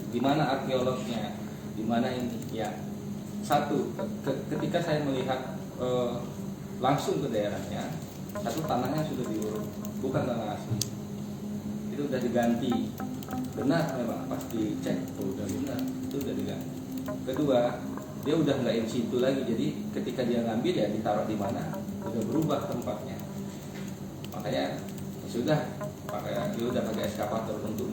Di mana arkeolognya? Di mana ini? Ya, satu, ketika saya melihat langsung ke daerahnya, satu tanahnya sudah diuruk, bukan tanah asli. Itu sudah diganti. Benar memang pas dicek, udah benar, itu udah diganti. Kedua, dia udah nggak in situ lagi, jadi ketika dia ngambil ya ditaruh di mana, udah berubah tempatnya. Makanya ya sudah, dia udah pakai eskavator untuk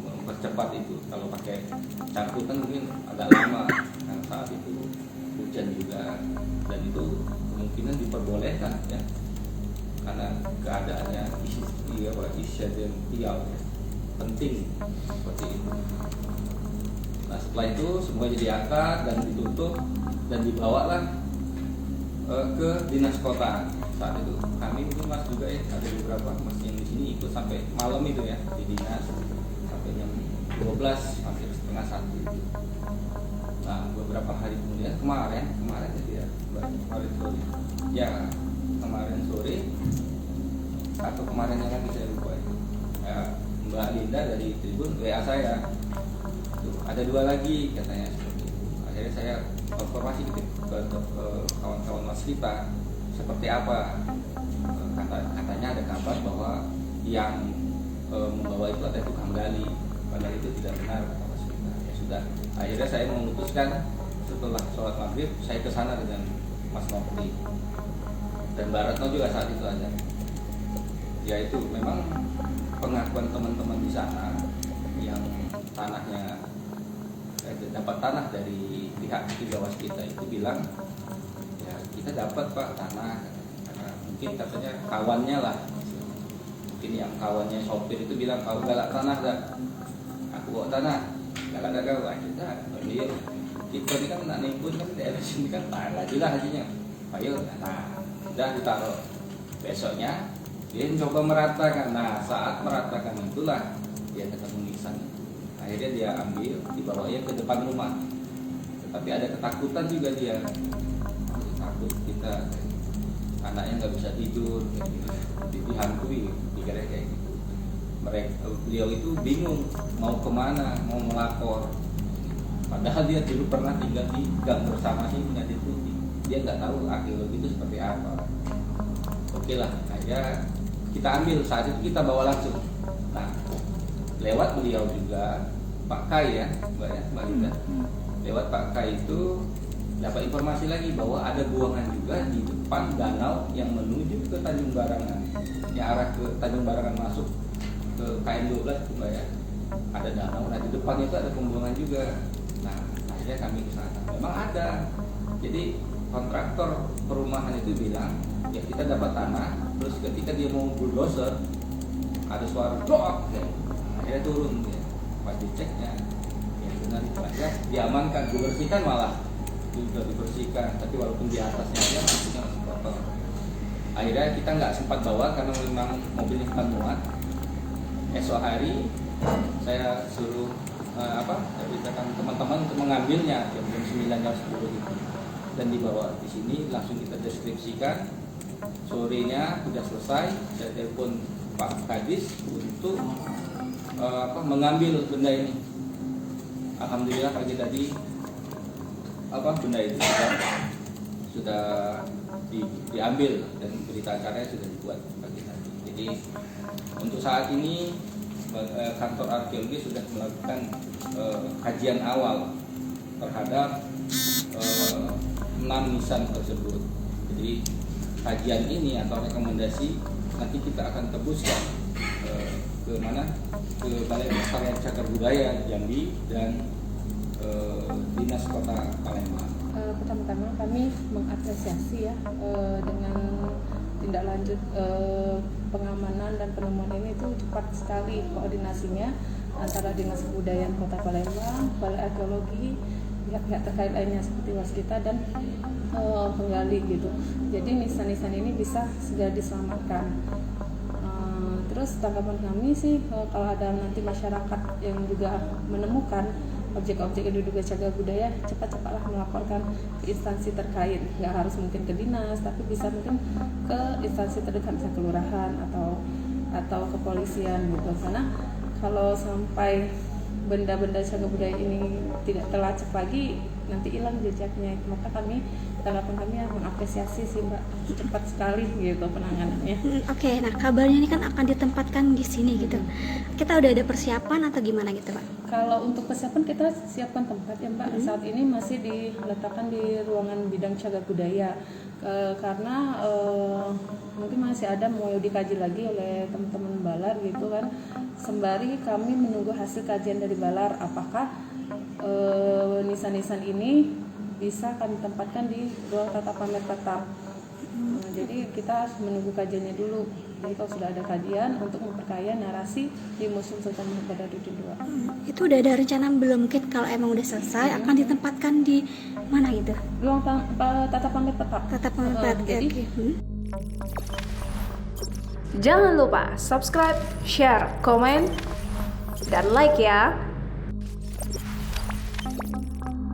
mempercepat itu. Kalau pakai cangkul kan mungkin agak lama, kan saat itu hujan juga, dan itu kemungkinan diperbolehkan ya, karena keadaannya esensial ya, penting seperti itu. Nah setelah itu semua diangkat dan ditutup dan dibawalah ke dinas kota. Saat itu kami mungkin mas juga ya, ada beberapa mas yang di sini ikut sampai malam itu ya di dinas sampai jam 12 hampir setengah 1 itu. Nah beberapa hari kemudian kemarin ya kemarin sore atau kemarinnya lagi saya lupa itu ya, Mbak Linda dari Tribun WA saya tuh, ada 2 lagi katanya seperti itu. Akhirnya saya konfirmasi ke kawan-kawan mas kita seperti apa. Katanya ada kabar bahwa yang membawa itu ada tukang gali, padahal itu tidak benar kata mas kita. Ya sudah, akhirnya saya memutuskan setelah sholat maghrib saya ke sana dengan Mas Nopri dan Mbak Retno juga saat itu ada. Yaitu memang pengakuan teman-teman di sana yang tanahnya dapat tanah dari pihak ketiga waskita itu bilang ya kita dapat pak tanah, karena mungkin katanya kawannya lah, mungkin yang kawannya sopir itu bilang kau galak tanah gak, aku bawa tanah galak ada kau kita dia kita ini kan nak nimpun kan daerah sini kan tanah lagi lah hasilnya, ayo nah sudah ditaruh. Besoknya dia coba meratakan, nah saat meratakan itulah dia ketemu nisan. Akhirnya dia ambil, dibawanya ke depan rumah. Tetapi ada ketakutan juga dia, takut kita anaknya nggak bisa tidur, dihantui, dikira kayak gitu. Beliau itu bingung mau kemana, mau melapor. Padahal dia dulu pernah tinggal di gang bersama sih punya Tuti. Dia nggak tahu arkeologi itu seperti apa. Oke lah, akhirnya kita ambil, saat itu kita bawa langsung. Nah, lewat beliau juga Pak Kai ya, Mbak Linda. Lewat Pak Kai itu dapat informasi lagi bahwa ada buangan juga di depan danau yang menuju ke Tanjung Barangan, yang arah ke Tanjung Barangan masuk ke KM 12 itu Mbak ya. Ada danau, nah di depan itu ada pembuangan juga. Nah, akhirnya kami ke sana. Memang ada. Jadi kontraktor perumahan itu bilang, ya kita dapat tanah, terus ketika dia mau bulldozer ada suara dok, ya. Akhirnya turun ya. Pas diceknya, ya benar aja diamankan, dibersihkan malah sudah dibersihkan, tapi walaupun di atasnya aja masih kotor. Akhirnya kita nggak sempat bawa karena memang mobilnya kita muat. Esok hari saya suruh saya beritakan teman-teman untuk mengambilnya jam 9 jam 10 gitu. Dan dibawa di sini langsung kita deskripsikan. Sorenya sudah selesai, saya telepon Pak Kadis untuk mengambil benda ini. Alhamdulillah pagi tadi benda itu sudah diambil dan berita acaranya sudah dibuat pagi tadi. Jadi untuk saat ini kantor arkeologi sudah melakukan kajian awal terhadap 6 nisan tersebut. Jadi kajian ini atau rekomendasi nanti kita akan tebuskan ke mana, ke Balai Pelestarian Cagar Budaya Jambi dan Dinas Kota Palembang. Pertama-tama kami mengapresiasi ya dengan tindak lanjut pengamanan dan penemuan ini itu cepat sekali koordinasinya antara Dinas Kebudayaan Kota Palembang, Balai Arkeologi, pihak-pihak terkait lainnya seperti waskita dan penggali gitu. Jadi nisan-nisan ini bisa segera diselamatkan. Terus tanggapan kami sih kalau ada nanti masyarakat yang juga menemukan objek-objek yang diduga cagar budaya, cepat-cepatlah melaporkan ke instansi terkait. Nggak harus mungkin ke dinas, tapi bisa mungkin ke instansi terdekat, misalnya kelurahan atau kepolisian gitu. Karena kalau sampai benda-benda cagar budaya ini tidak terlacak lagi, nanti hilang jejaknya. Maka tanggapan kami mengapresiasi sih Mbak, cepat sekali gitu penanganannya. Oke, nah kabarnya ini kan akan ditempatkan di sini gitu. Kita udah ada persiapan atau gimana gitu Pak? Kalau untuk persiapan kita siapkan tempat ya Mbak. Saat ini masih diletakkan di ruangan bidang cagar budaya. Karena mungkin masih ada mau dikaji lagi oleh teman-teman Balar gitu kan. Sembari kami menunggu hasil kajian dari Balar, apakah nisan-nisan ini bisa kami tempatkan di ruang tata pamer tetap. Jadi kita harus menunggu kajiannya dulu. Jadi kalau sudah ada kajian untuk memperkaya narasi di Museum Sultan Mahmud Badarudin II. Itu udah ada rencana belum mungkin kalau emang udah selesai akan ditempatkan di mana gitu? Ruang tata pamer tetap. Tetap menempatkan. Jadi Jangan lupa subscribe, share, komen, dan like ya.